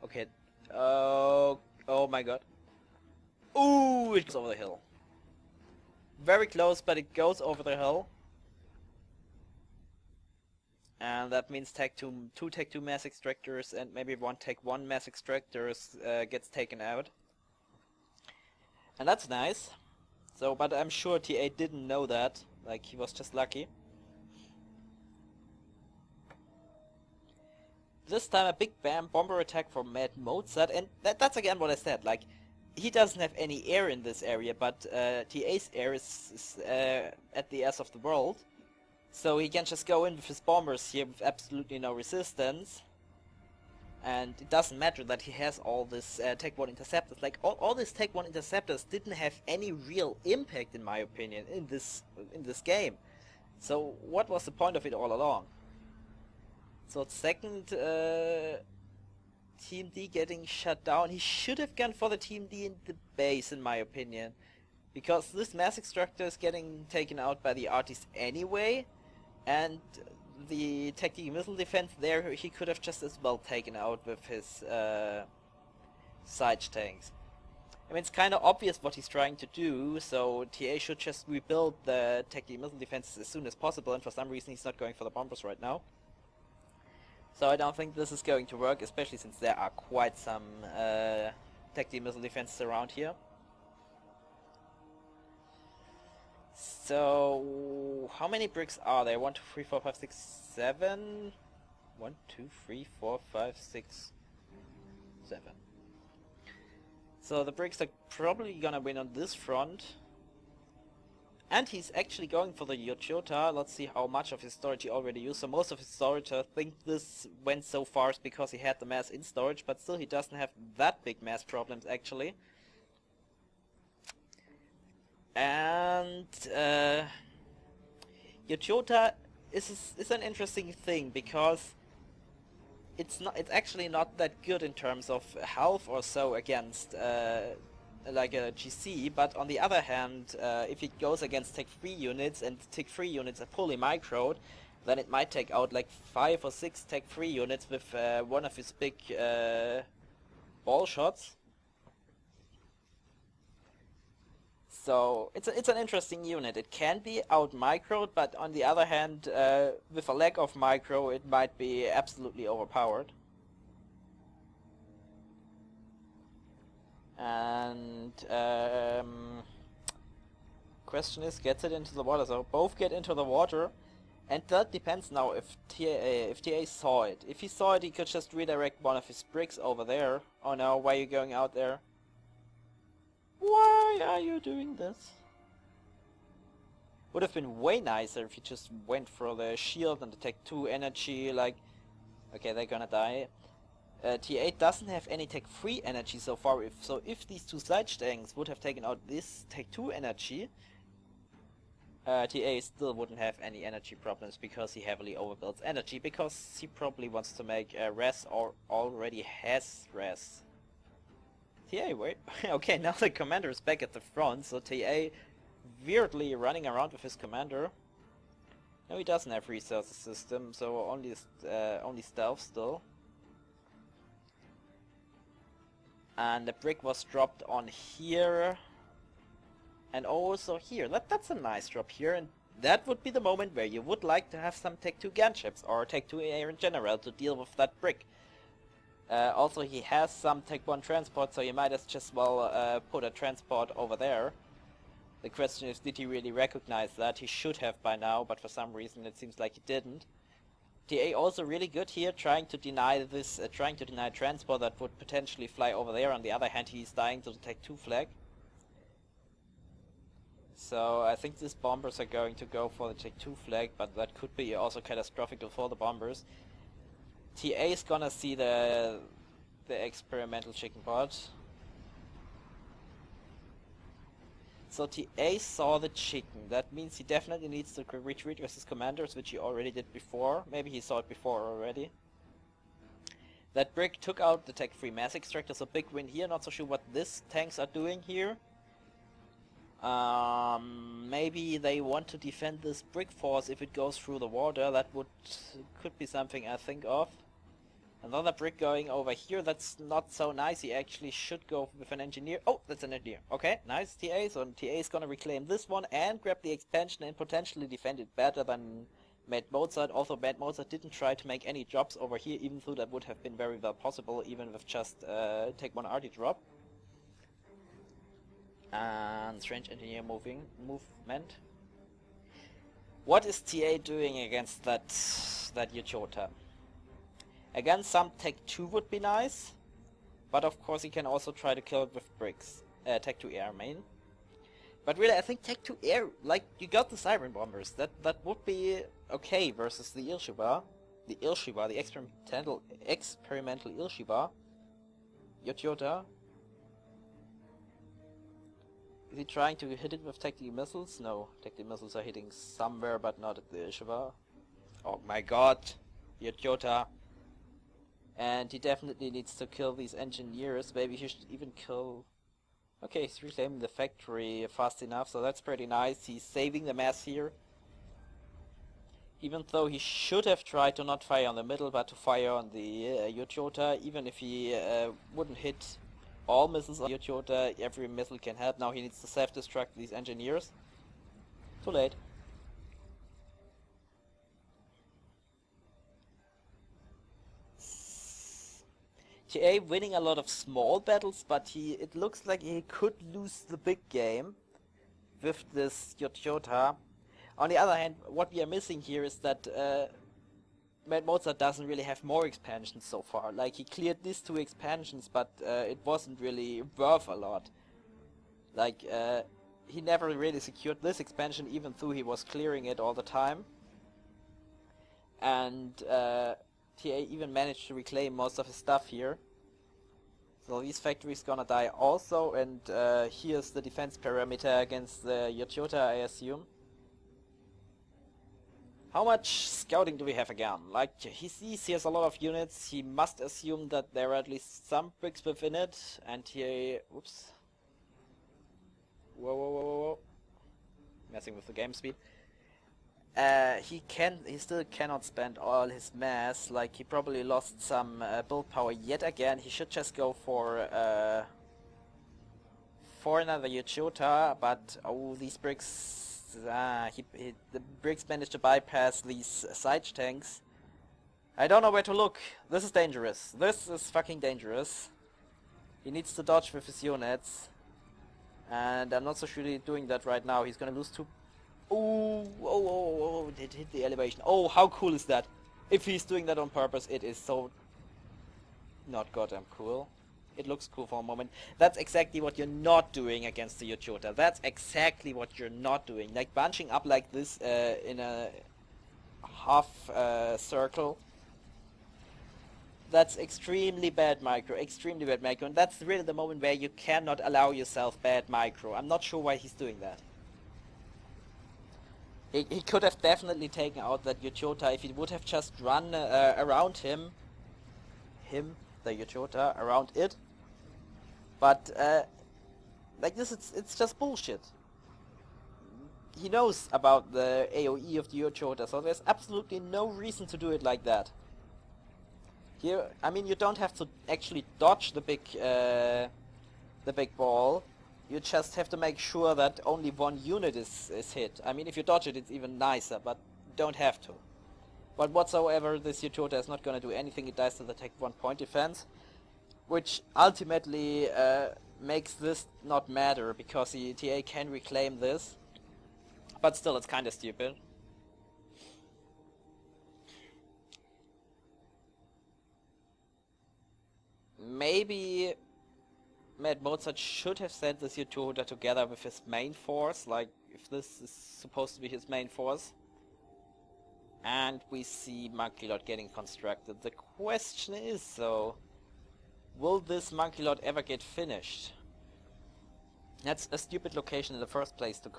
Okay. Oh my god. Ooh, it goes over the hill. Very close, but it goes over the hill. And that means two Tech 2 mass extractors and maybe one Tech 1 mass extractors gets taken out. And that's nice. So, but I'm sure TA didn't know that, like he was just lucky. This time a big bam bomber attack from MadMozart, and that's again what I said, like, he doesn't have any air in this area, but TA's air is at the ass of the world. So he can just go in with his bombers here with absolutely no resistance. And it doesn't matter that he has all this Tech 1 interceptors. Like, all these Tech 1 interceptors didn't have any real impact, in my opinion, in this game. So what was the point of it all along? So second Team D getting shut down. He should have gone for the Team D in the base, in my opinion. Because this mass extractor is getting taken out by the artists anyway. And the tactical missile defense there, he could have just as well taken out with his siege tanks. I mean, it's kind of obvious what he's trying to do, so TA should just rebuild the tactical missile defense as soon as possible, and for some reason he's not going for the bombers right now. So I don't think this is going to work, especially since there are quite some tactical missile defenses around here. So, how many bricks are there? 1, 2, 3, 4, 5, 6, 7? 1, 2, 3, 4, 5, 6, 7. So the bricks are probably gonna win on this front. And he's actually going for the Yotyota. Let's see how much of his storage he already used. So most of his storage, I think this went so far because he had the mass in storage, but still he doesn't have that big mass problems actually. And Yotyota is an interesting thing because it's actually not that good in terms of health or so against like a GC, but on the other hand, if it goes against Tech 3 units and Tech 3 units are fully microed, then it might take out like 5 or 6 Tech 3 units with one of his big ball shots. So it's an interesting unit. It can be out microed, but on the other hand, with a lack of micro, it might be absolutely overpowered. And question is, gets it into the water? So both get into the water, and that depends now if TA saw it. If he saw it, he could just redirect one of his bricks over there. Oh no, why are you going out there? Why are you doing this? Would have been way nicer if he just went for the shield and the Tech 2 energy, like... Okay, they're gonna die. T8 doesn't have any Tech 3 energy so far, if these two siege tanks would have taken out this Tech 2 energy, TA still wouldn't have any energy problems because he heavily overbuilds energy, because he probably wants to make res or already has res. TA, wait. Okay, now the commander is back at the front, so TA weirdly running around with his commander. No, he doesn't have resources system, so only stealth still. And the brick was dropped on here. And also here. That's a nice drop here, and that would be the moment where you would like to have some Tech 2 gunships or Tech 2 air in general to deal with that brick. Also, he has some Tech 1 transport, so you might as just well put a transport over there. The question is, did he really recognize that? He should have by now, but for some reason it seems like he didn't. TA also really good here, trying to deny this, trying to deny transport that would potentially fly over there. On the other hand, he's dying to the Tech 2 flag. So I think these bombers are going to go for the Tech 2 flag, but that could be also catastrophic for the bombers. TA is gonna see the experimental chicken pod. So TA saw the chicken. That means he definitely needs to retreat with his commanders, which he already did before. Maybe he saw it before already. That brick took out the Tech-3 mass extractor, so big win here. Not so sure what these tanks are doing here. Maybe they want to defend this brick force if it goes through the water. That could be something I think of. Another brick going over here, that's not so nice. He actually should go with an engineer. Oh, that's an engineer. Okay, nice TA. So TA is gonna reclaim this one and grab the expansion and potentially defend it better than MadMozart. Also, MadMozart didn't try to make any drops over here, even though that would have been very well possible, even with just Tech 1 RD drop. And strange engineer movement. What is TA doing against that Yochota? Again, some Tech 2 would be nice, but of course he can also try to kill it with bricks. Tech 2 air main. But really, I think Tech 2 air, like, you got the Siren Bombers. That would be okay versus the Ilshiba. The Ilshiba, the experimental Ilshiba. Yochota. Is he trying to hit it with tactical missiles? No, tactical missiles are hitting somewhere, but not at the Ilshiba. Oh my god, Yochota. And he definitely needs to kill these engineers. Maybe he should even kill... Okay, he's reclaiming the factory fast enough, so that's pretty nice. He's saving the mass here. Even though he should have tried to not fire on the middle, but to fire on the Yochota. Even if he wouldn't hit all missiles on Yochota, every missile can help. Now he needs to self-destruct these engineers. Too late. TA winning a lot of small battles, but it looks like he could lose the big game with this Yochota. On the other hand, what we are missing here is that MadMozart doesn't really have more expansions so far. Like, he cleared these 2 expansions, but it wasn't really worth a lot. Like, he never really secured this expansion, even though he was clearing it all the time. And TA even managed to reclaim most of his stuff here. So these factories gonna die also, and here's the defense parameter against the Yochota, I assume. How much scouting do we have again? Like, he sees he has a lot of units, he must assume that there are at least some bricks within it, and he... Whoops. Whoa. Messing with the game speed. He still cannot spend all his mass. Like, he probably lost some build power yet again. He should just go for another Yochota, but oh, these bricks, the bricks managed to bypass these siege tanks. I don't know where to look. This is dangerous. This is fucking dangerous. He needs to dodge with his units, and I'm not so sure he's doing that right now. He's gonna lose 2. Oh, it hit the elevation. Oh, how cool is that? If he's doing that on purpose, it is so not goddamn cool. It looks cool for a moment. That's exactly what you're not doing against the Yochota. That's exactly what you're not doing. Like, bunching up like this in a half circle. That's extremely bad micro, and that's really the moment where you cannot allow yourself bad micro. I'm not sure why he's doing that. He could have definitely taken out that Yochota if he would have just run around the Yochota, around it. But like this, it's just bullshit. He knows about the AoE of the Yochota, so there's absolutely no reason to do it like that. Here, I mean, you don't have to actually dodge the big ball. You just have to make sure that only one unit is hit. I mean, if you dodge it, it's even nicer, but don't have to. But whatsoever, this Utota is not going to do anything. It dies to the Tech 1 point defense, which ultimately makes this not matter, because the TA can reclaim this. But still, it's kind of stupid. Maybe MadMozart should have sent this Utota together with his main force, like if this is supposed to be his main force. And we see Monkey Lord getting constructed. The question is, though, will this Monkey Lord ever get finished? That's a stupid location in the first place to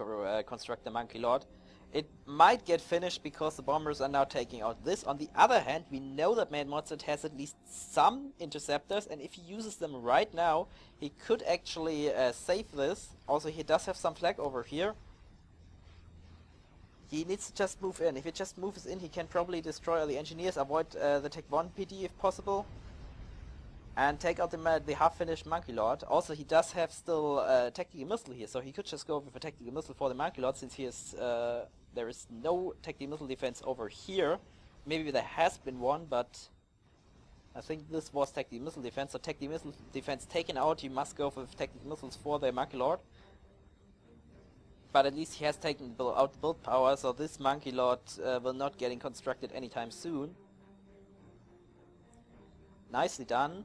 construct the Monkey Lord. It might get finished because the bombers are now taking out this. On the other hand, we know that MadMozart has at least some interceptors, and if he uses them right now, he could actually save this. Also, he does have some flag over here. He needs to just move in. If he just moves in, he can probably destroy all the engineers, avoid the Tech 1 PD if possible, and take out the half-finished Monkey Lord. Also, he does have still tactical missile here, so he could just go with a tactical missile for the Monkey Lord, since he is, there is no tactical missile defense over here. Maybe there has been one, but I think this was tactical missile defense. So tactical missile defense taken out, you must go with tactical missiles for the Monkey Lord. But at least he has taken out the build power, so this Monkey Lord will not getting constructed anytime soon. Nicely done.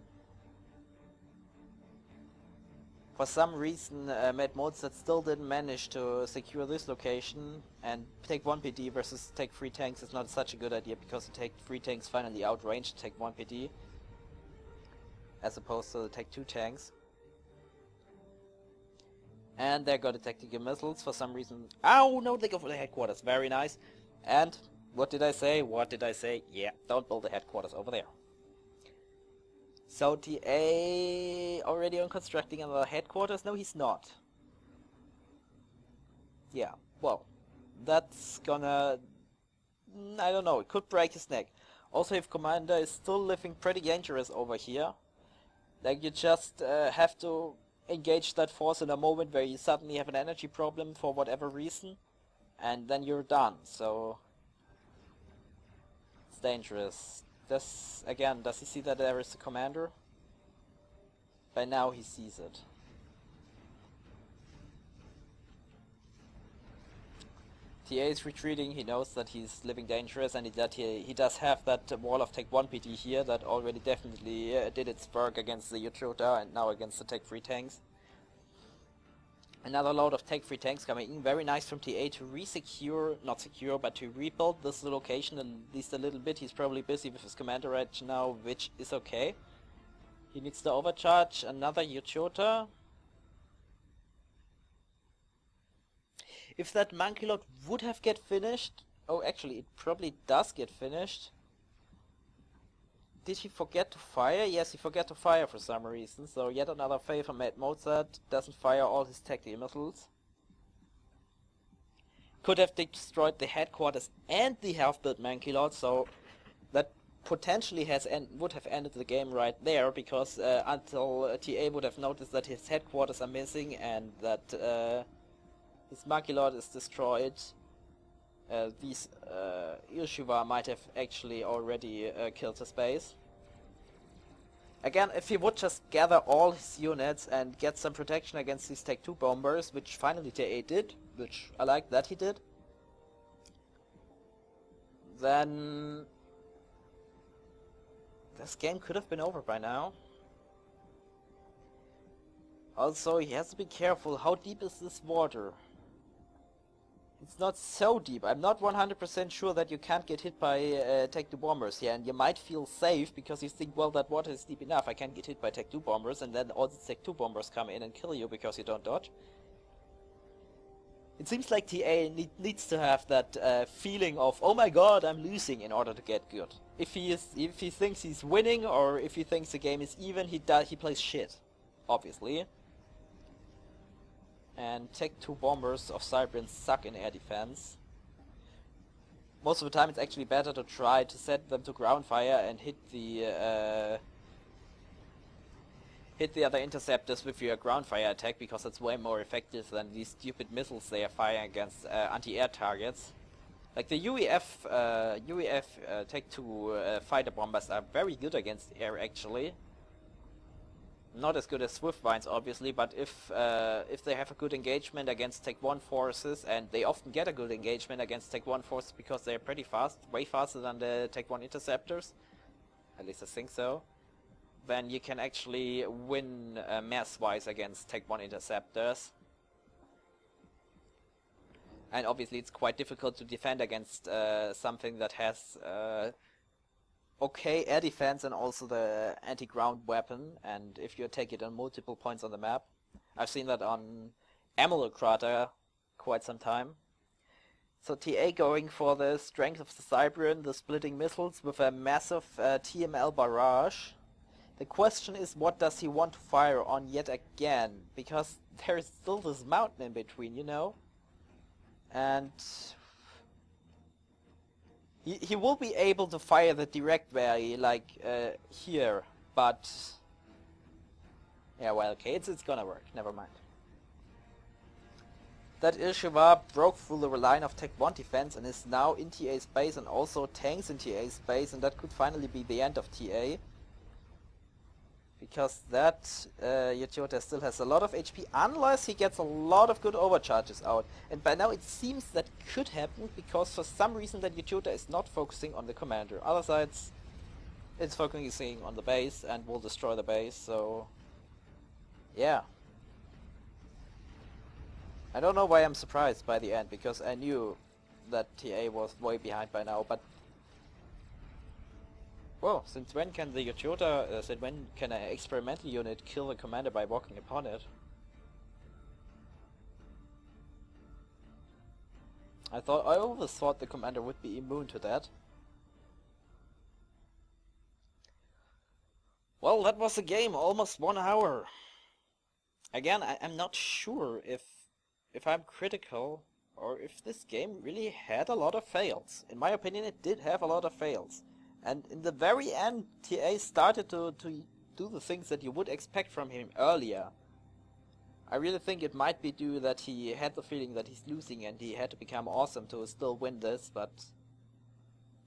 For some reason, MadMozart still didn't manage to secure this location, and take 1 PD versus take 3 tanks is not such a good idea, because the take 3 tanks finally outranged take 1 PD, as opposed to the take 2 tanks. And they got the tactical missiles for some reason. Oh no, they go for the headquarters, very nice. And what did I say? What did I say? Yeah, don't build the headquarters over there. So TA already on constructing another headquarters? No, he's not. Yeah, well, that's gonna... I don't know, it could break his neck. Also, if Commander is still living pretty dangerous over here, like you just have to engage that force in a moment where you suddenly have an energy problem for whatever reason, and then you're done. So it's dangerous. Again, does he see that there is a commander? By now he sees it. TA is retreating, he knows that he's living dangerous, and that he does have that wall of Tech 1 PD here that already definitely did its work against the Utota and now against the Tech 3 tanks. Another load of Tech 3 tanks coming in, very nice from TA to re-secure, not secure, but to rebuild this location at least a little bit. He's probably busy with his commander right now, which is okay. He needs to overcharge another Utota. If that Monkey Lord would have get finished... Oh, actually, it probably does get finished. Did he forget to fire? Yes, he forgot to fire for some reason, so yet another fail from MadMozart. Doesn't fire all his tactical missiles. Could have destroyed the headquarters and the half-built Monkey Lord, so that potentially would have ended the game right there, because until TA would have noticed that his headquarters are missing and that his Monkey Lord is destroyed, these Irshiva might have actually already killed his base. Again, if he would just gather all his units and get some protection against these Tech 2 bombers, which finally TA did, which I like that he did, then this game could have been over by now. Also, he has to be careful. How deep is this water? It's not so deep. I'm not 100% sure that you can't get hit by Tech 2 bombers here, and you might feel safe because you think, well, that water is deep enough, I can't get hit by Tech 2 bombers, and then all the Tech 2 bombers come in and kill you because you don't dodge. It seems like TA needs to have that feeling of, oh my god, I'm losing, in order to get good. If he thinks he's winning, or if he thinks the game is even, he plays shit, obviously. And Tech 2 bombers of Cyprian suck in air defense. Most of the time it's actually better to try to set them to ground fire and hit hit the other interceptors with your ground fire attack, because it's way more effective than these stupid missiles they are firing against anti-air targets. Like the UEF Tech-2 fighter bombers are very good against air, actually. Not as good as Swiftwines, obviously, but if they have a good engagement against Tech-1 forces, and they often get a good engagement against Tech-1 forces because they're pretty fast, way faster than the Tech-1 interceptors, at least I think so, then you can actually win mass-wise against Tech-1 interceptors. And obviously it's quite difficult to defend against something that has okay air defense and also the anti-ground weapon, and if you take it on multiple points on the map. I've seen that on Emerald Crater quite some time. So TA going for the strength of the Cybran, the splitting missiles with a massive TML barrage. The question is, what does he want to fire on yet again? Because there is still this mountain in between, you know? And he will be able to fire the direct valley, like here, but yeah, well, okay, it's gonna work, never mind. That Ilsheva broke through the line of Tech-1 defense and is now in TA space, and also tanks in TA space, and that could finally be the end of TA. Because that Yotoda still has a lot of HP, unless he gets a lot of good overcharges out. And by now it seems that could happen, because for some reason that Yotoda is not focusing on the commander. Other sides, it's focusing on the base and will destroy the base, so yeah. I don't know why I'm surprised by the end, because I knew that TA was way behind by now, but whoa, since when can the Yotoda, since when can an experimental unit kill a commander by walking upon it? I always thought the commander would be immune to that. Well, that was a game, almost 1 hour. Again, I'm not sure if I'm critical or if this game really had a lot of fails. In my opinion, it did have a lot of fails. And in the very end, TA started to do the things that you would expect from him earlier. I really think it might be due that he had the feeling that he's losing and he had to become awesome to still win this, but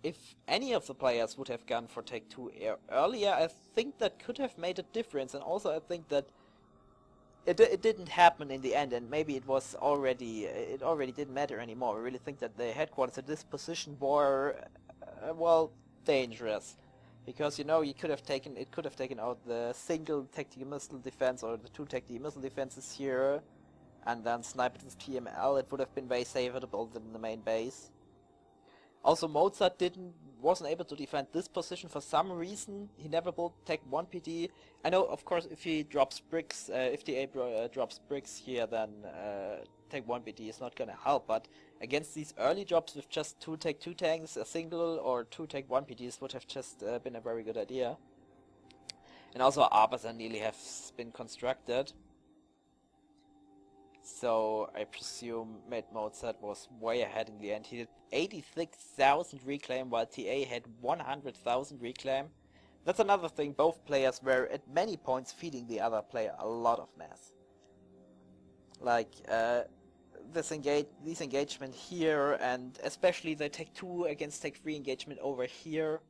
if any of the players would have gone for Tech-2 earlier, I think that could have made a difference, and also I think that it didn't happen in the end, and maybe it already didn't matter anymore. I really think that the headquarters at this position were, well, dangerous, because you know it could have taken out the single tactical missile defense or the 2 tactical missile defenses here, and then snipe it with TML. It would have been way safer to build it in the main base. Also, Mozart wasn't able to defend this position for some reason. He never built Tech-1 PD. I know, of course, if he drops bricks, if TA drops bricks here, then Tech-1 PD is not gonna help, but against these early drops with just 2 Tech-2 tanks, a single or 2 Tech-1 PDs would have just been a very good idea. And also Arbors nearly have been constructed. So I presume MadMozart was way ahead in the end. He did 86,000 reclaim while TA had 100,000 reclaim. That's another thing, both players were at many points feeding the other player a lot of mass. Like this engagement here, and especially the Tech-2 against Tech-3 engagement over here.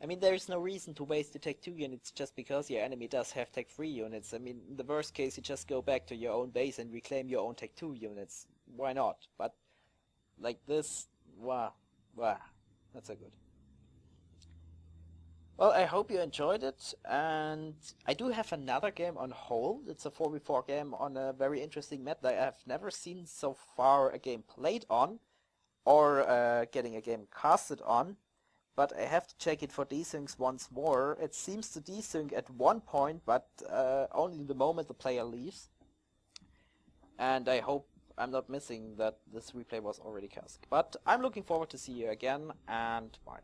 I mean, there is no reason to waste the Tech-2 units just because your enemy does have Tech-3 units. I mean, in the worst case, you just go back to your own base and reclaim your own Tech-2 units. Why not? But like this, wow, that's so good. Well, I hope you enjoyed it, and I do have another game on hold. It's a 4v4 game on a very interesting map that I have never seen so far a game played on, or getting a game casted on. But I have to check it for desyncs once more. It seems to desync at one point, but only the moment the player leaves. And I hope I'm not missing that this replay was already cast. But I'm looking forward to see you again, and bye.